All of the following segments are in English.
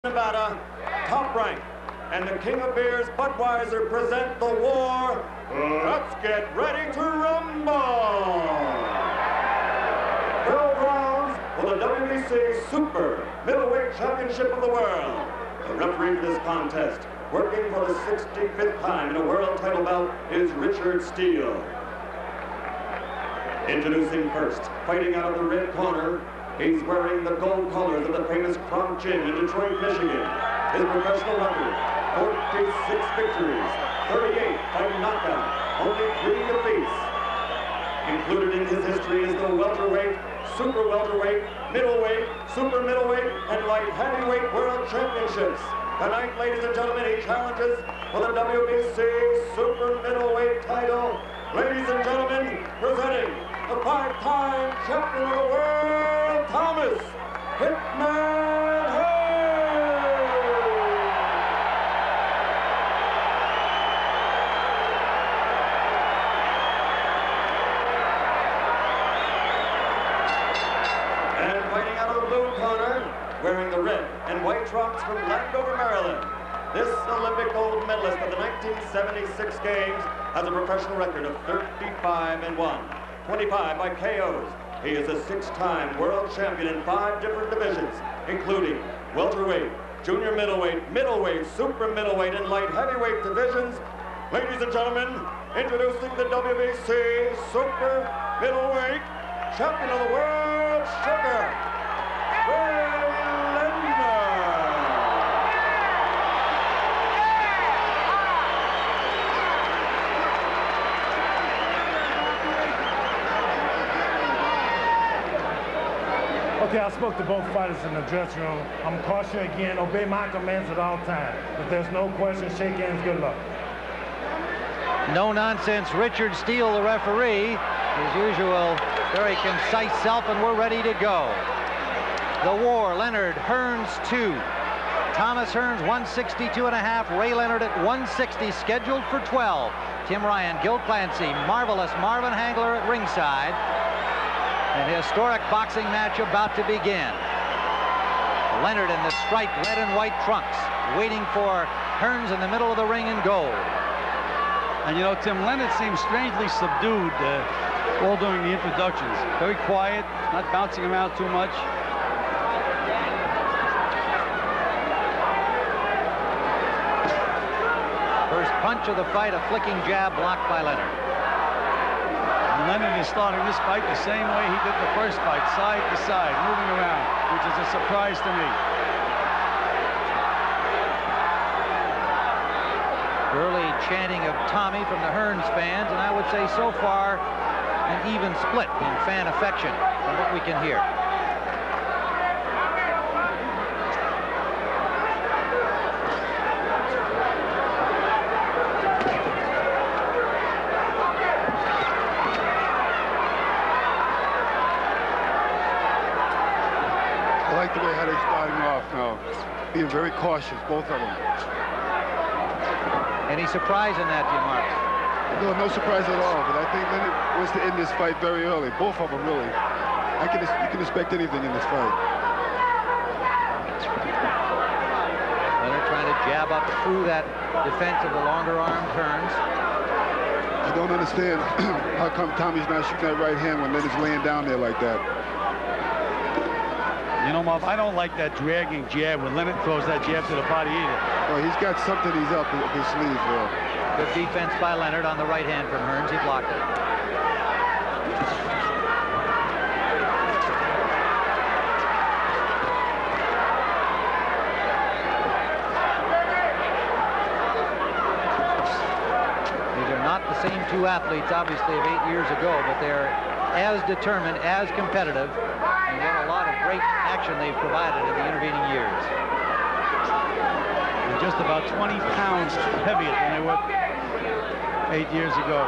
Nevada, Top Rank, and the King of Beers, Budweiser, present the war. Let's get ready to rumble! 12 rounds for the WBC Super Middleweight Championship of the World. The referee for this contest, working for the 65th time in a world title bout, is Richard Steele. Introducing first, fighting out of the red corner, he's wearing the gold colors of the famous Kronk Gym in Detroit, Michigan. His professional record, 46 victories, 38 by knockout, only 3 defeats. Included in his history is the welterweight, super welterweight, middleweight, super middleweight, and light heavyweight world championships. Tonight, ladies and gentlemen, he challenges for the WBC super middleweight title. Ladies and gentlemen, presenting the 5-time champion of the world, Thomas Hitman Hearns. And fighting out of the blue corner, wearing the red and white trunks from Landover, Maryland, this Olympic gold medalist of the 1976 Games has a professional record of 35-1. 25 by KOs. He is a 6-time world champion in 5 different divisions, including welterweight, junior middleweight, middleweight, super middleweight, and light heavyweight divisions. Ladies and gentlemen, introducing the WBC super middleweight champion of the world, Sugar, Ray Leonard. Okay, I spoke to both fighters in the dressing room. I'm caution again, obey my commands at all times. If there's no question, shake hands, good luck. No nonsense, Richard Steele, the referee. His usual, very concise self, and we're ready to go. The war, Leonard, Hearns 2. Thomas Hearns, 162.5. Ray Leonard at 160, scheduled for 12. Tim Ryan, Gil Clancy, Marvelous, Marvin Hagler at ringside. An historic boxing match about to begin. Leonard in the striped red and white trunks, waiting for Hearns in the middle of the ring in gold. And you know, Tim, Leonard seems strangely subdued all during the introductions. Very quiet, not bouncing around too much. First punch of the fight, a flicking jab blocked by Leonard. Leonard is starting this fight the same way he did the first fight, side to side, moving around, which is a surprise to me. Early chanting of Tommy from the Hearns fans, and I would say so far an even split in fan affection from what we can hear. I like the way how they're starting off now. Being very cautious, both of them. Any surprise in that, Jim Marks? No surprise at all, but I think Leonard wants to end this fight very early. Both of them, really. You can expect anything in this fight. Leonard trying to jab up through that defense of the longer-armed Hearns. I don't understand how come Tommy's not shooting that right hand when Leonard's laying down there like that. You know, Marv, I don't like that dragging jab when Leonard throws that jab to the body either. Well, he's got something he's up his sleeve for. Good defense by Leonard on the right hand from Hearns. He blocked it. These are not the same two athletes, obviously, of 8 years ago, but they're as determined, as competitive, and yet a lot of great action they've provided in the intervening years. And just about 20 pounds heavier than they were 8 years ago.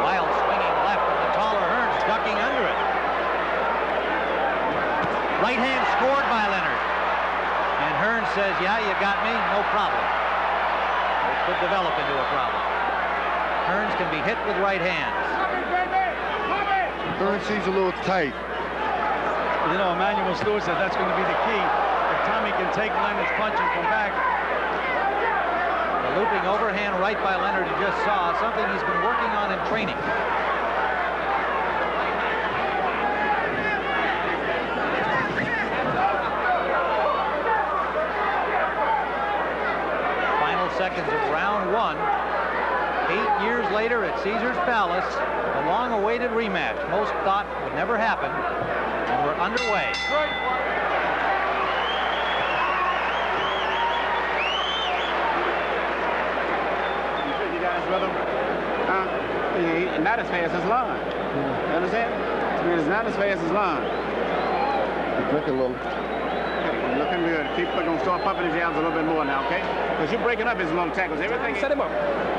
Wild swinging left from the taller Hearns, ducking under it. Right hand scored by Leonard. And Hearns says, yeah, you got me, no problem. It could develop into a problem. Hearns can be hit with right hands. Hearns seems a little tight. You know, Emmanuel Stewart said that's going to be the key. If Tommy can take Leonard's punch and come back. The looping overhand right by Leonard you just saw, something he's been working on in training. Final seconds of round one. 8 years later at Caesars Palace, a long-awaited rematch. Most thought would never happen, and we're underway. You guys, brother, not as fast as Lon. You understand? I mean, it's not as fast as Lon. Drink a little. Okay, you're looking good. Keep going to start pumping his jabs a little bit more now, okay? Because you're breaking up his long tackles. Everything. Set him up.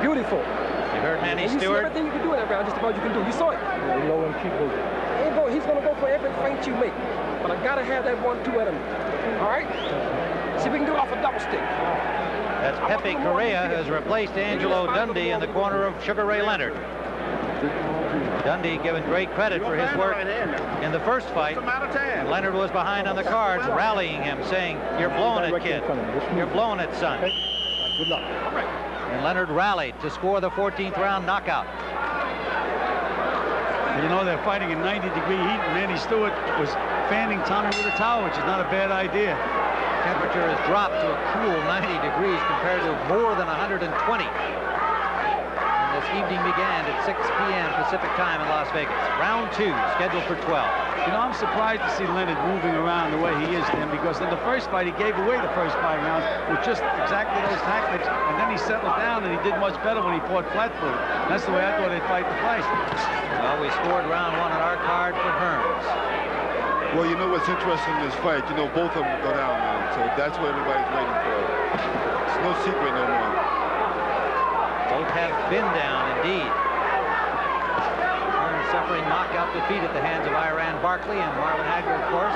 Beautiful. You heard Manny and you Stewart. See everything you can do in that round, just about you can do. You saw it. Yeah, low and keep moving. He's going to go for every feint you make. But I got to have that 1-2 at him. All right? See if we can do it off a double stick. That's Pepe Correa has replaced Angelo Dundee in the corner of Sugar Ray Leonard. Dundee given great credit for his work in the first fight. And Leonard was behind on the cards, rallying him, saying, "You're blowing it, kid. You're blowing it, son." Good luck. All right. And Leonard rallied to score the 14th round knockout. You know, they're fighting in 90-degree heat, and Manny Stewart was fanning Tommy with a towel, which is not a bad idea. Temperature has dropped to a cool 90 degrees compared to more than 120. And this evening began at 6 p.m. Pacific time in Las Vegas. Round 2, scheduled for 12. You know, I'm surprised to see Leonard moving around the way he is, Tim, because in the first fight, he gave away the first 5 rounds with just exactly those tactics, and then he settled down, and he did much better when he fought flat-footed. That's the way I thought they'd fight the fight. Well, we scored round 1 on our card for Hearns. Well, you know what's interesting in this fight? You know, both of them go down now, so that's what everybody's waiting for. It's no secret no more. Both have been down, indeed. Hearns suffering knockout defeat at the hands of Iran Barkley and Marlon Hagler, of course.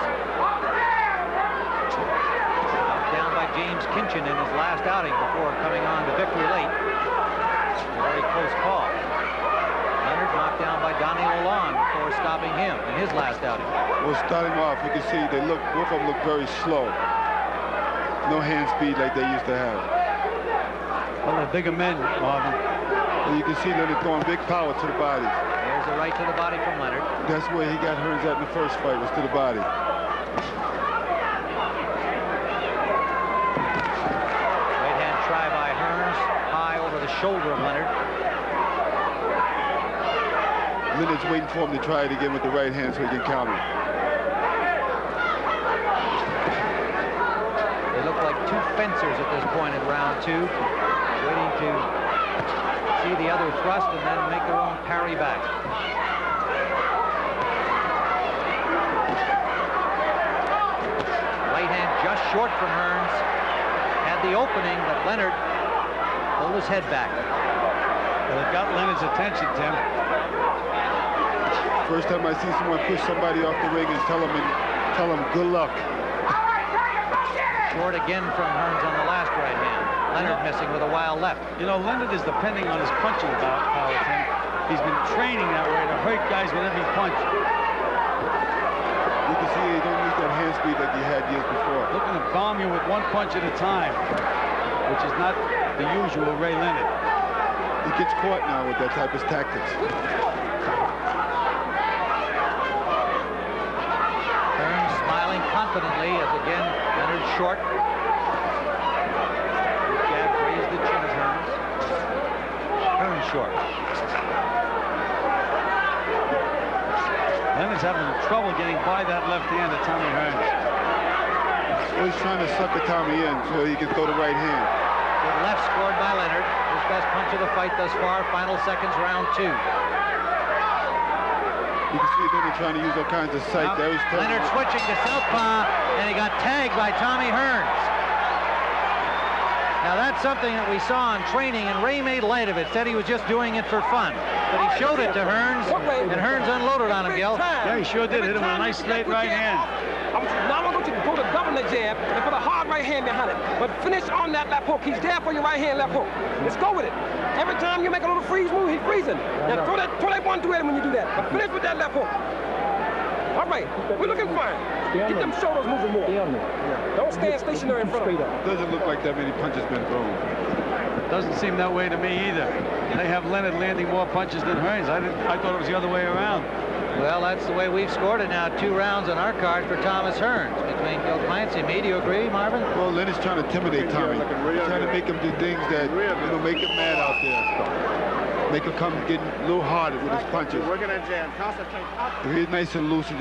Knocked down by James Kinchin in his last outing before coming on to victory late. A very close call. Leonard knocked down by Donnie Lalonde before stopping him in his last outing. Well, starting off, you can see both of them look very slow. No hand speed like they used to have. Well, they're bigger men, Marvin. And you can see Leonard throwing big power to the body. There's a right to the body from Leonard. That's where he got Hearns at in the first fight, was to the body. Right hand try by Hearns, high over the shoulder of Leonard. Leonard's waiting for him to try it again with the right hand so he can counter. They look like two fencers at this point in round 2, waiting to see the other thrust and then make their own parry back. Right hand just short from Hearns. Had the opening, but Leonard pulled his head back. Well, it got Leonard's attention, Tim. First time I see someone push somebody off the ring and tell them good luck. Short again from Hearns on the last right hand. Leonard missing with a wild left. You know, Leonard is depending on his punching power, Tim. He's been training that way to hurt guys with every punch. You can see he don't use that hand speed like he had years before. Looking to bomb you with 1 punch at a time, which is not the usual Ray Leonard. He gets caught now with that type of tactics. Hearns smiling confidently as again Leonard short. Jab raised the chin of Hearns. Hearns short. Leonard's having trouble getting by that left hand of Tommy Hearns. Well, he's trying to sucker Tommy in so he can throw the right hand. Good left scored by Leonard. His best punch of the fight thus far. Final seconds, round 2. You can see Leonard trying to use all kinds of sight. Leonard switching to southpaw, and he got tagged by Tommy Hearns. Now that's something that we saw in training, and Ray made light of it, said he was just doing it for fun. But he showed it to Hearns, and Hearns unloaded on him, Gil. Yeah, he sure did. Hit him with a nice straight right hand. Now I'm going to go to double the jab and put a hard right hand behind it. But finish on that left hook. He's there for your right hand left hook. Let's go with it. Every time you make a little freeze move, he's freezing. Now throw that 1-2 at him when you do that. But finish with that left hook. All right, we're looking fine. Get them shoulders moving more. Don't stand stationary in front of them. Doesn't look like that many punches been thrown. Doesn't seem that way to me either. They have Leonard landing more punches than Hearns. I thought it was the other way around. Well, that's the way we've scored it now. 2 rounds on our card for Thomas Hearns between Gil Clancy and me. Do you agree, Marvin? Well, Leonard's trying to intimidate Tommy. Trying to make him do things that, make him mad out there. Make him come getting a little harder with his punches. We're going to jam. Concentrate. He's nice and loose.